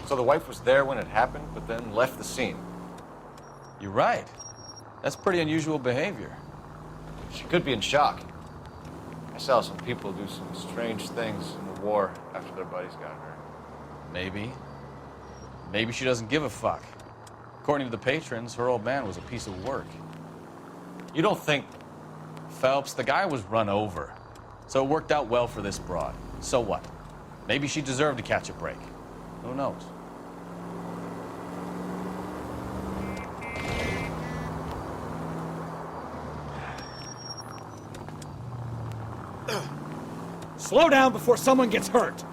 So the wife was there when it happened, but then left the scene. You're right. That's pretty unusual behavior. She could be in shock. I saw some people do some strange things in the war after their buddies got hurt. Maybe. Maybe she doesn't give a fuck. According to the patrons, her old man was a piece of work. You don't think... Phelps, the guy was run over. So it worked out well for this broad. So what? Maybe she deserved to catch a break. Who knows? Slow down before someone gets hurt.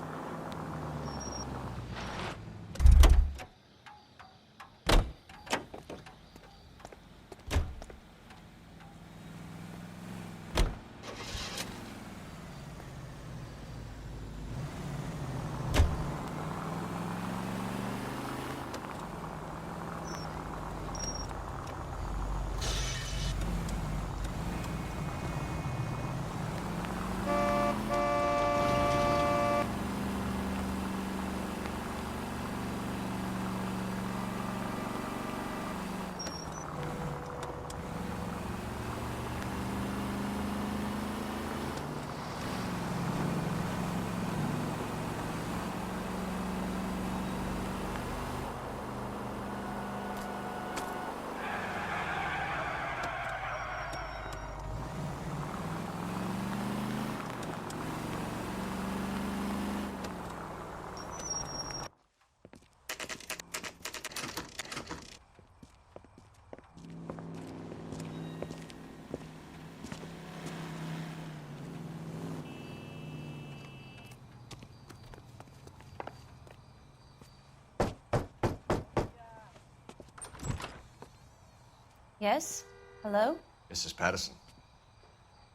Yes? Hello? Mrs. Patterson.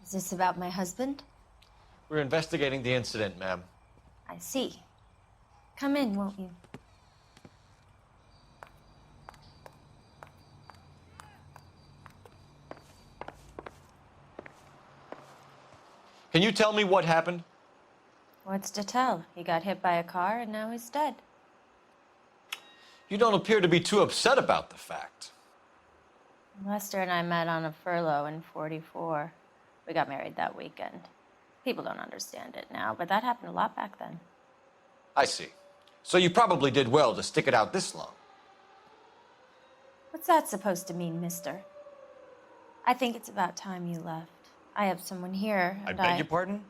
Is this about my husband? We're investigating the incident, ma'am. I see. Come in, won't you? Can you tell me what happened? What's to tell? He got hit by a car and now he's dead. You don't appear to be too upset about the fact. Lester and I met on a furlough in '44. We got married that weekend. People don't understand it now, but that happened a lot back then. I see. So you probably did well to stick it out this long. What's that supposed to mean, mister? I think it's about time you left. I have someone here, I and beg your pardon?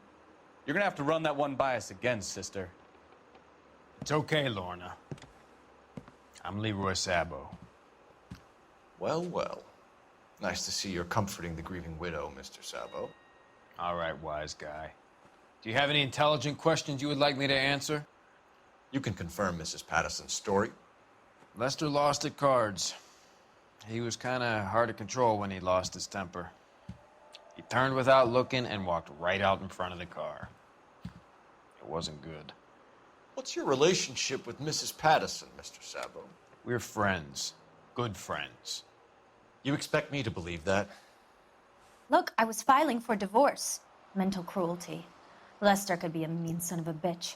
You're gonna have to run that one by us again, sister. It's okay, Lorna. I'm Leroy Sabo. Well, well. Nice to see you're comforting the grieving widow, Mr. Sabo. All right, wise guy. Do you have any intelligent questions you would like me to answer? You can confirm Mrs. Patterson's story. Lester lost at cards. He was kind of hard to control when he lost his temper. He turned without looking and walked right out in front of the car. It wasn't good. What's your relationship with Mrs. Patterson, Mr. Sabo? We're friends. Good friends. You expect me to believe that? Look, I was filing for divorce. Mental cruelty. Lester could be a mean son of a bitch.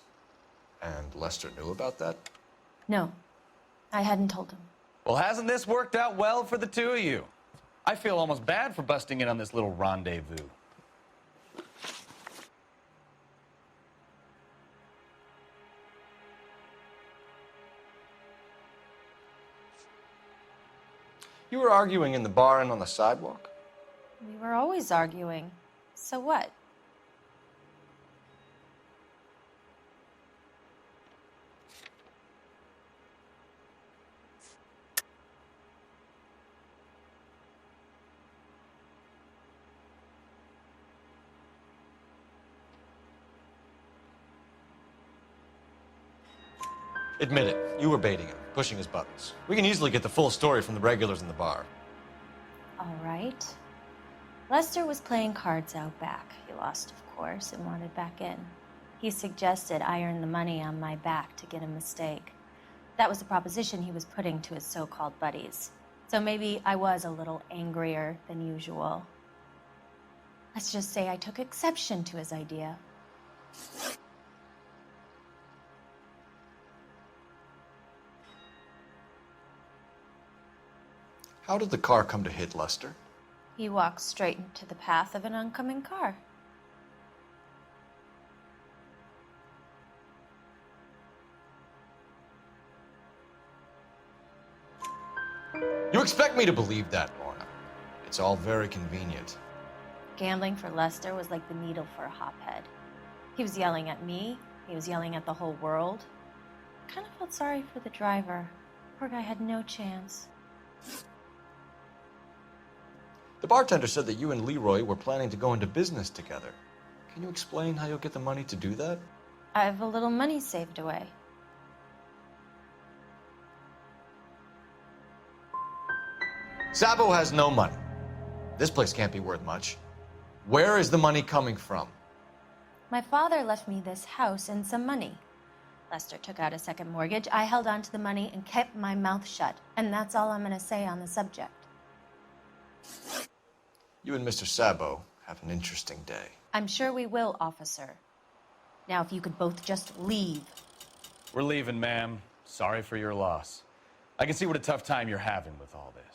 And Lester knew about that? No, I hadn't told him. Well, hasn't this worked out well for the two of you? I feel almost bad for busting in on this little rendezvous. You were arguing in the bar and on the sidewalk? We were always arguing. So what? Admit it, you were baiting him, pushing his buttons. We can easily get the full story from the regulars in the bar. All right. Lester was playing cards out back. He lost, of course, and wanted back in. He suggested I earn the money on my back to get a mistake. That was the proposition he was putting to his so-called buddies. So maybe I was a little angrier than usual. Let's just say I took exception to his idea. How did the car come to hit Lester? He walked straight into the path of an oncoming car. You expect me to believe that, Lorna? It's all very convenient. Gambling for Lester was like the needle for a hophead. He was yelling at me. He was yelling at the whole world. I kind of felt sorry for the driver. Poor guy had no chance. The bartender said that you and Leroy were planning to go into business together. Can you explain how you'll get the money to do that? I have a little money saved away. Sabo has no money. This place can't be worth much. Where is the money coming from? My father left me this house and some money. Lester took out a second mortgage. I held on to the money and kept my mouth shut. And that's all I'm going to say on the subject. You and Mr. Sabo have an interesting day. I'm sure we will, officer. Now, if you could both just leave. We're leaving, ma'am. Sorry for your loss. I can see what a tough time you're having with all this.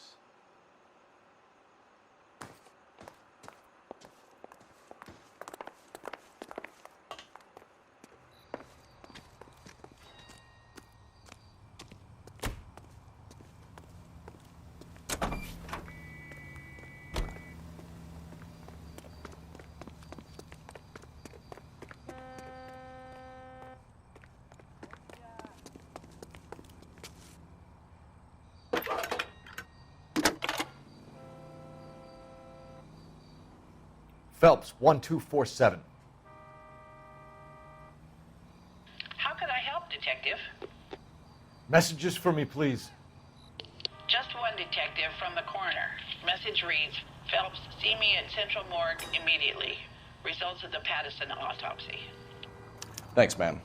Phelps, 1247. How can I help, Detective? Messages for me, please. Just one detective from the coroner. Message reads, Phelps, see me at Central Morgue immediately. Results of the Pattison autopsy. Thanks, ma'am.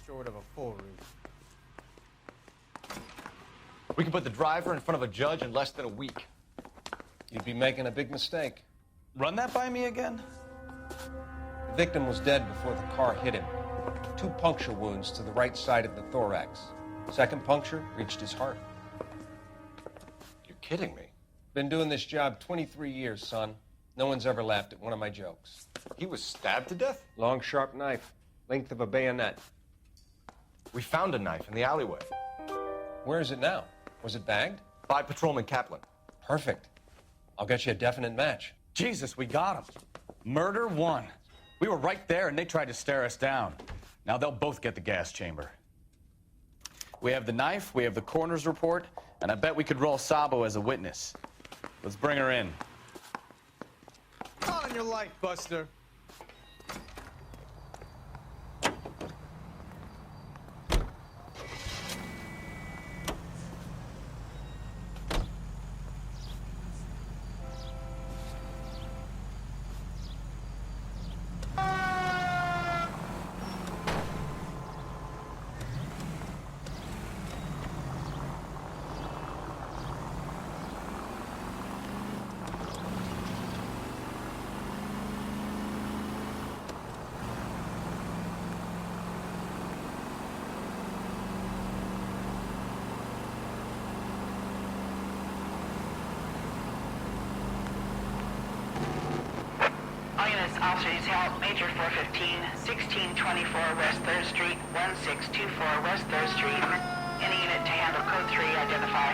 Short of a full read. We can put the driver in front of a judge in less than a week. You'd be making a big mistake. Run that by me again? The victim was dead before the car hit him. 2 puncture wounds to the right side of the thorax. Second puncture reached his heart. You're kidding me. Been doing this job 23 years, son. No one's ever laughed at one of my jokes. He was stabbed to death? Long, sharp knife, length of a bayonet. We found a knife in the alleyway. Where is it now? Was it bagged? By Patrolman Kaplan. Perfect. I'll get you a definite match. Jesus, we got him. Murder 1. We were right there and they tried to stare us down. Now they'll both get the gas chamber. We have the knife, we have the coroner's report, and I bet we could roll Sabo as a witness. Let's bring her in. On your life, Buster. officers help. Major 415, 1624 West 3rd Street, 1624 West 3rd Street. Any unit to handle code 3, identify.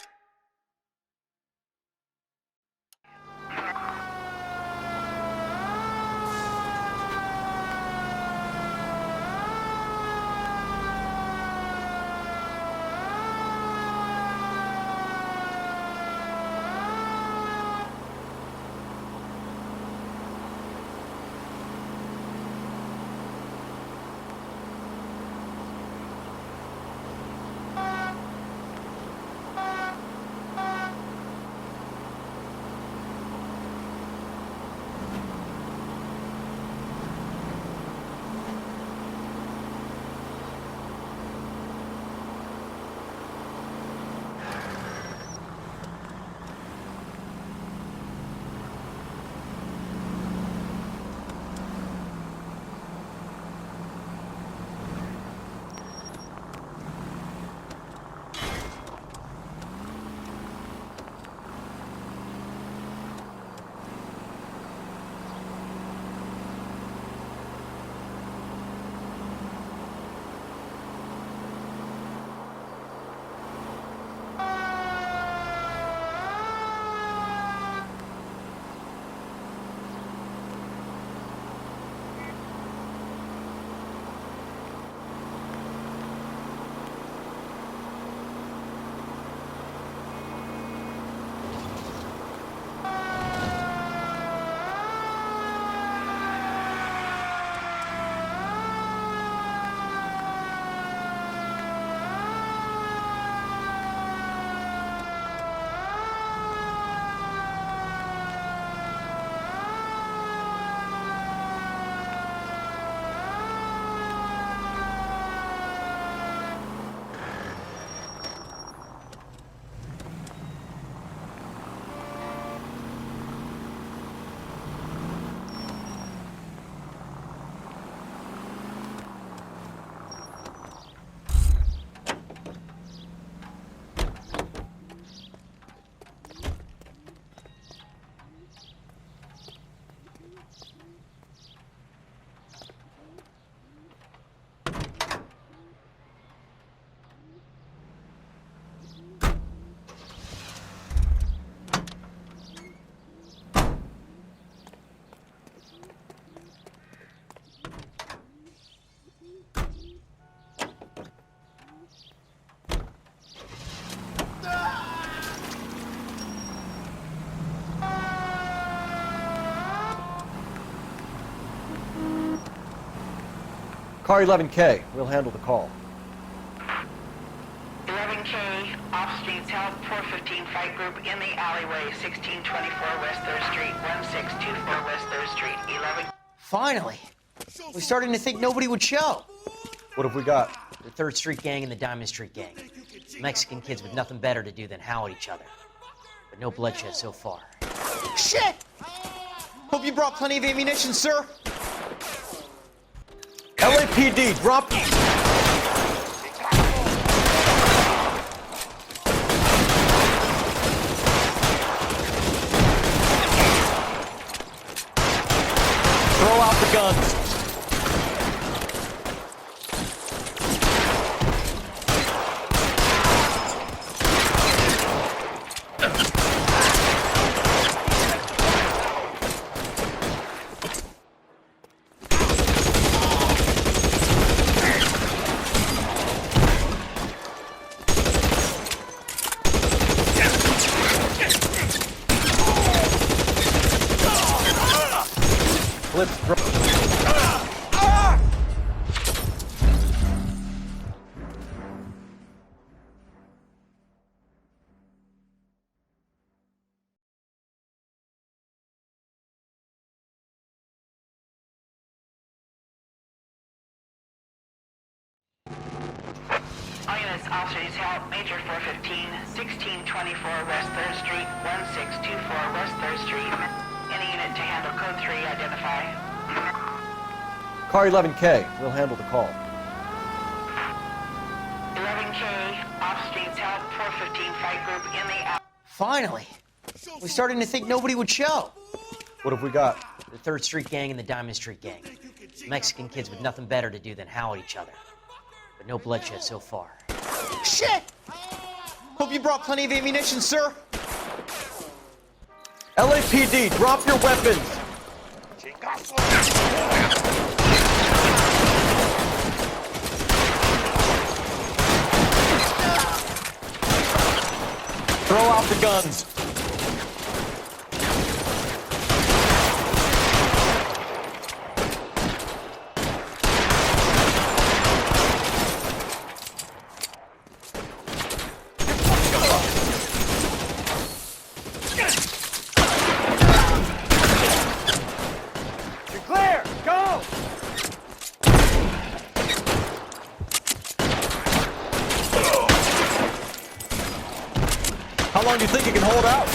Car 11K, we'll handle the call. 11K, off streets help. 415 fight group in the alleyway, 1624 West 3rd Street, 1624 West 3rd Street, 11. Finally! We're starting to think nobody would show. What have we got? The 3rd Street Gang and the Diamond Street Gang. Mexican kids with nothing better to do than howl at each other. But no bloodshed so far. Shit! Hope you brought plenty of ammunition, sir. LAPD, drop. Throw out the guns. All units, officers help. Major 415, 1624 West 3rd Street, 1624 West 3rd Street. Any unit to handle code 3, identify. Car 11K, we'll handle the call. 11K, off streets help. 415 fight group in the alley. Finally! We're starting to think nobody would show. What have we got? The 3rd Street Gang and the Diamond Street Gang. Mexican kids with nothing better to do than howl at each other. But no bloodshed so far. Shit! Hope you brought plenty of ammunition, sir. LAPD, drop your weapons! Throw out the guns. You're clear! Go! How long do you think you can hold out?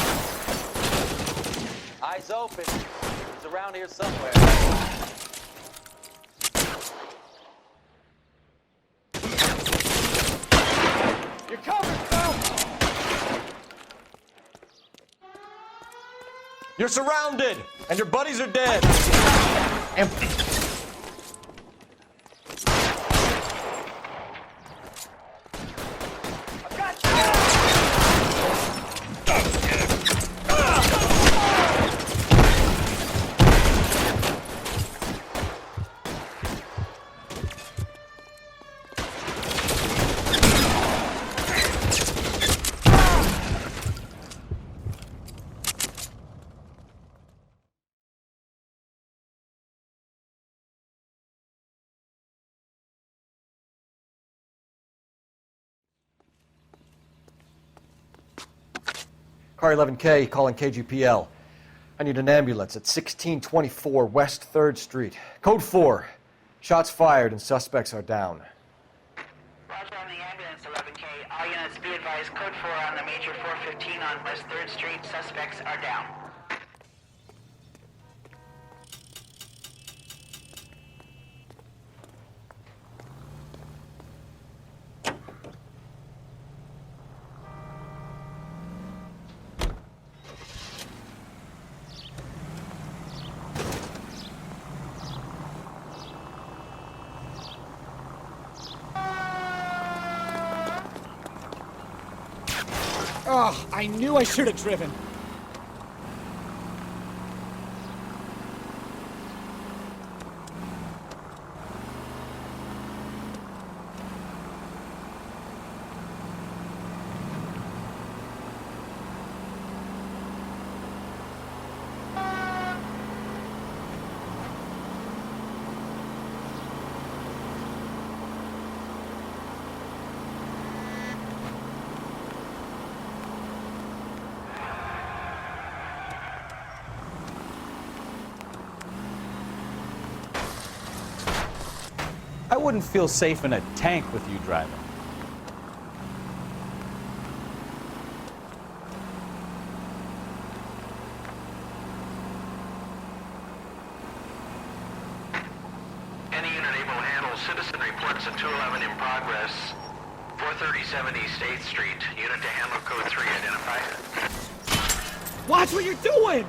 Eyes open. He's around here somewhere. You're covered, Phil! You're surrounded, and your buddies are dead. Empty. Car 11K, calling KGPL. I need an ambulance at 1624 West 3rd Street. Code 4. Shots fired and suspects are down. Roger on the ambulance, 11K. All units be advised, code 4 on the major 415 on West 3rd Street. Suspects are down. Oh, I knew I should have driven. I wouldn't feel safe in a tank with you driving. Any unit able to handle citizen reports at 211 in progress. 437 East 8th Street. Unit to handle code 3 identified. Watch what you're doing!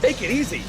Take it easy.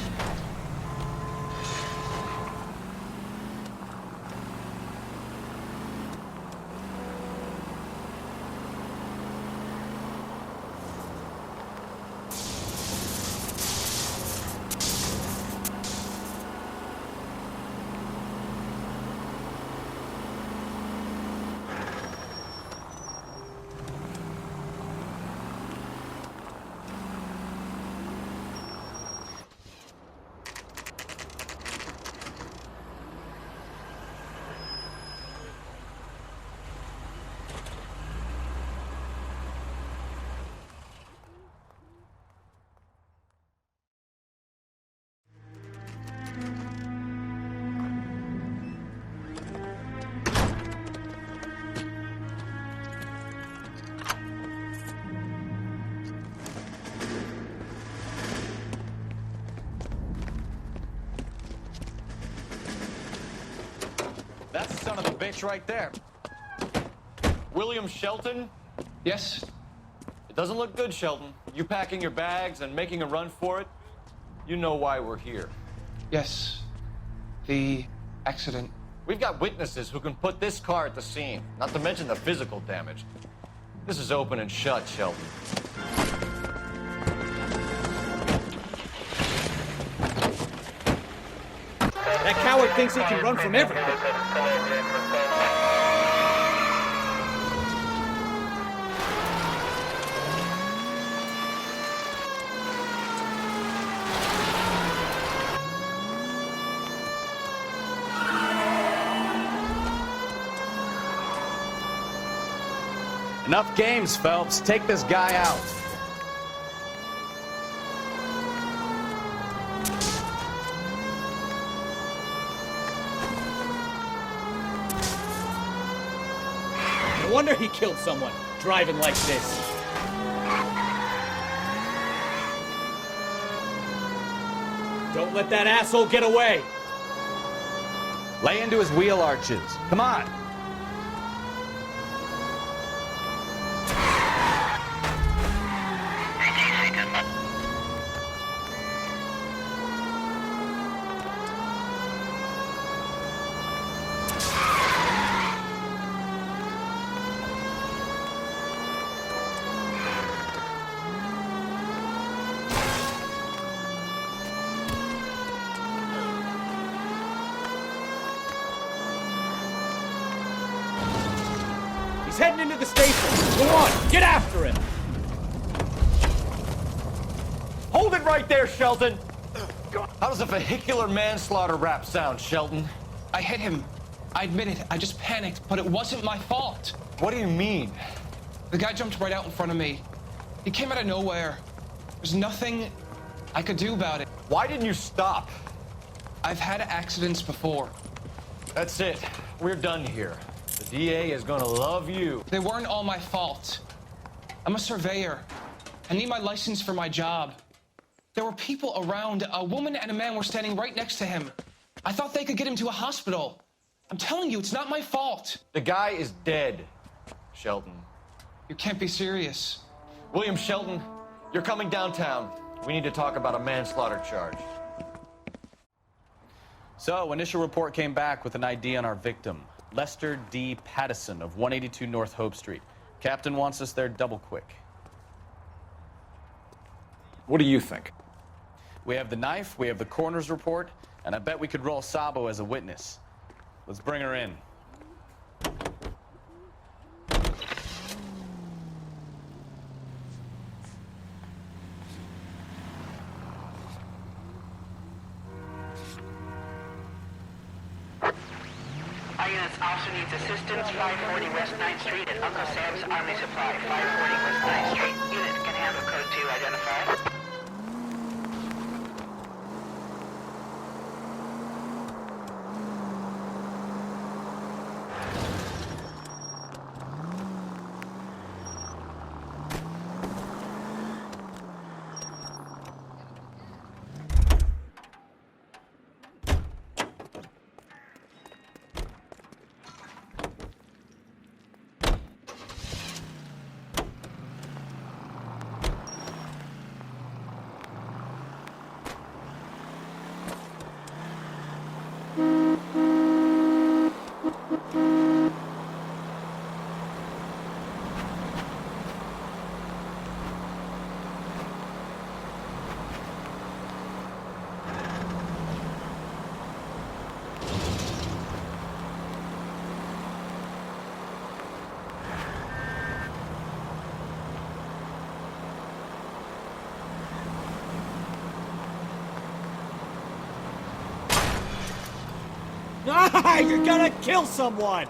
That's the son of a bitch right there. William Shelton? Yes? It doesn't look good, Shelton. You packing your bags and making a run for it? You know why we're here. Yes. The accident. We've got witnesses who can put this car at the scene, not to mention the physical damage. This is open and shut, Shelton. That coward thinks he can run from everything. Enough games, Phelps. Take this guy out. No wonder he killed someone, driving like this. Don't let that asshole get away. Lay into his wheel arches. Come on. He's heading into the station. Go on, get after him. Hold it right there, Shelton! How does a vehicular manslaughter rap sound, Shelton? I hit him. I admit it. I just panicked, but it wasn't my fault. What do you mean? The guy jumped right out in front of me. He came out of nowhere. There's nothing I could do about it. Why didn't you stop? I've had accidents before. That's it. We're done here. The DA is gonna love you. They weren't all my fault. I'm a surveyor. I need my license for my job. There were people around. A woman and a man were standing right next to him. I thought they could get him to a hospital. I'm telling you, it's not my fault. The guy is dead, Shelton. You can't be serious. William Shelton, you're coming downtown. We need to talk about a manslaughter charge. So, initial report came back with an ID on our victim, Lester D. Pattison of 182 North Hope Street. Captain wants us there double quick. What do you think? We have the knife, we have the coroner's report, and I bet we could roll Sabo as a witness. Let's bring her in. All units, officer needs assistance, 540 West 9th Street at Uncle Sam's Army Supply, 540 West 9th Street. Unit can handle code 2, identify. Ah, you're gonna kill someone!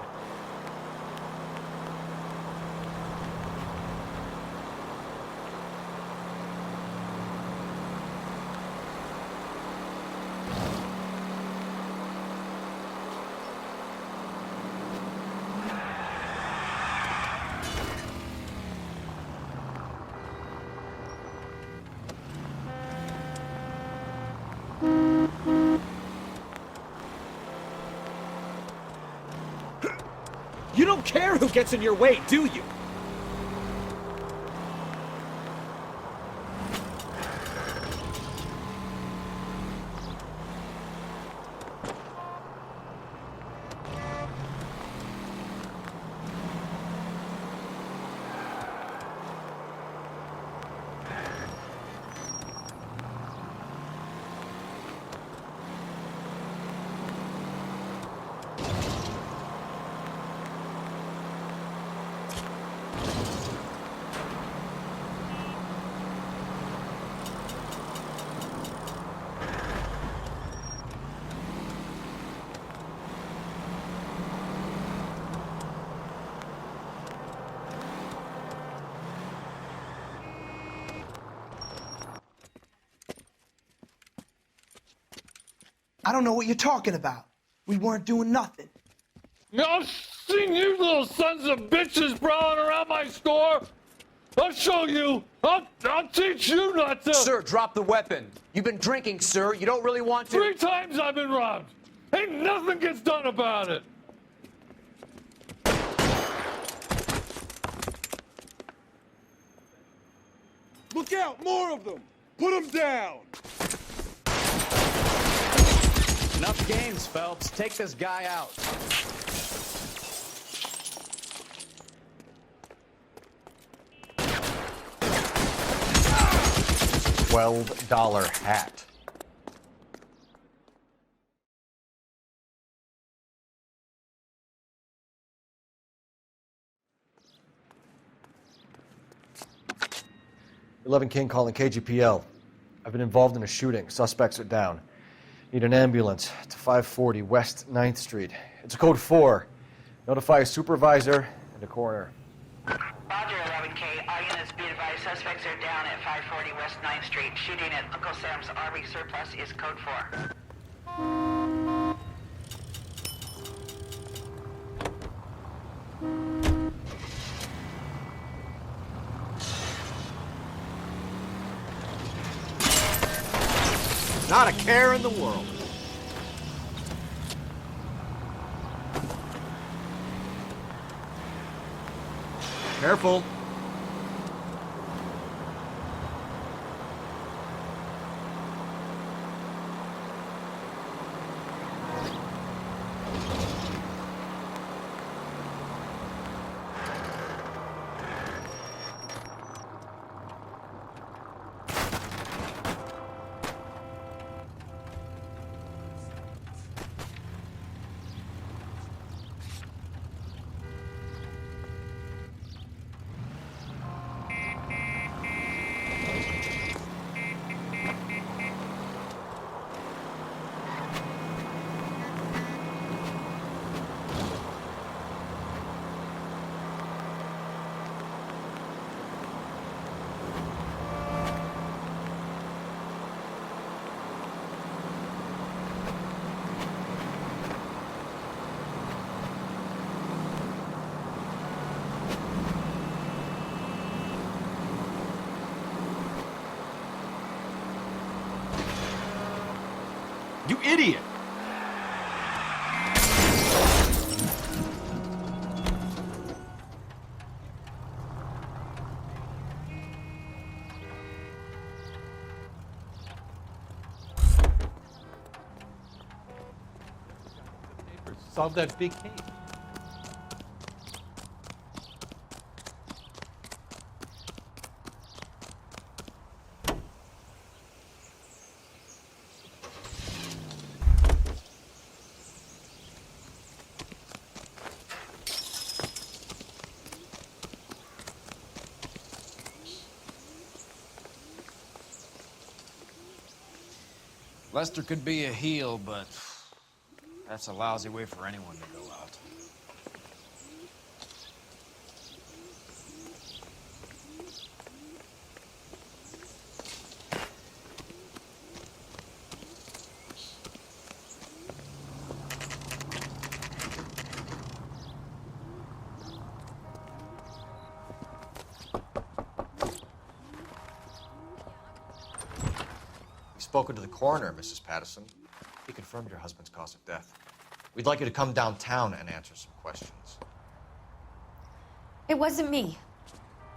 You don't care who gets in your way, do you? I don't know what you're talking about. We weren't doing nothing. I've seen you little sons of bitches prowling around my store. I'll show you. I'll teach you not to. Sir, drop the weapon. You've been drinking, sir. You don't really want to. 3 times I've been robbed. Ain't nothing gets done about it. Look out, more of them. Put them down. Enough games, Phelps. Take this guy out. $12 hat. "11 King calling KGPL. I've been involved in a shooting. Suspects are down. Need an ambulance to 540 West 9th Street. It's a code 4. Notify a supervisor and a coroner." Roger, 11K. All units be advised, suspects are down at 540 West 9th Street. Shooting at Uncle Sam's Army surplus is code 4. Not a care in the world. Careful. You idiot! Solve that big case. Lester could be a heel, but That's a lousy way for anyone to go out. We've spoken to the coroner, Mrs. Patterson. He confirmed your husband's cause of death. We'd like you to come downtown and answer some questions. It wasn't me.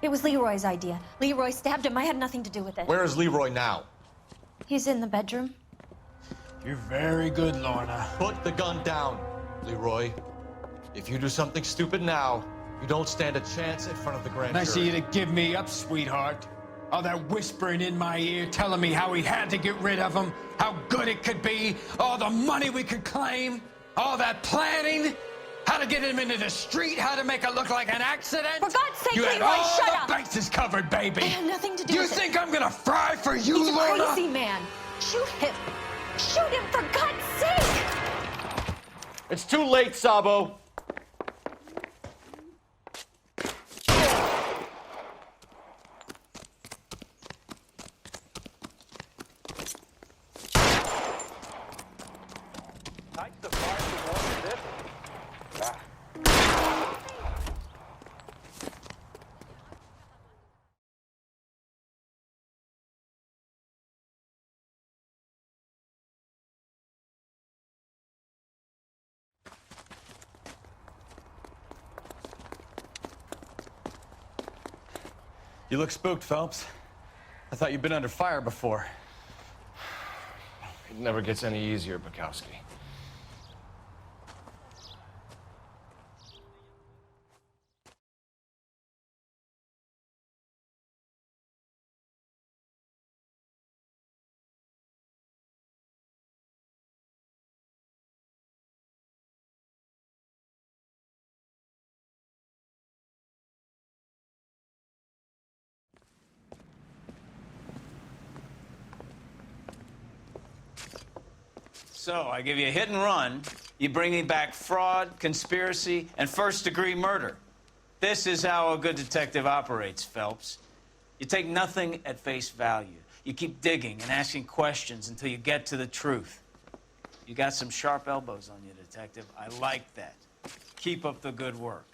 It was Leroy's idea. Leroy stabbed him. I had nothing to do with it. Where is Leroy now? He's in the bedroom. You're very good, Lorna. Put the gun down, Leroy. If you do something stupid now, you don't stand a chance in front of the grand jury. Nice of you to give me up, sweetheart. All that whispering in my ear, telling me how we had to get rid of him, how good it could be, all the money we could claim, all that planning, how to get him into the street, how to make it look like an accident. For God's sake, you had Leroy, all shut the up! bases covered, baby. I had nothing to do You with it. think I'm gonna fry for you, He's a Lorna? crazy man. Shoot him. Shoot him, for God's sake! It's too late, Sabo. You look spooked, Phelps. I thought you'd been under fire before. It never gets any easier, Bukowski. So, I give you a hit and run. You bring me back fraud, conspiracy, and first-degree murder. This is how a good detective operates, Phelps. You take nothing at face value. You keep digging and asking questions until you get to the truth. You got some sharp elbows on you, detective. I like that. Keep up the good work.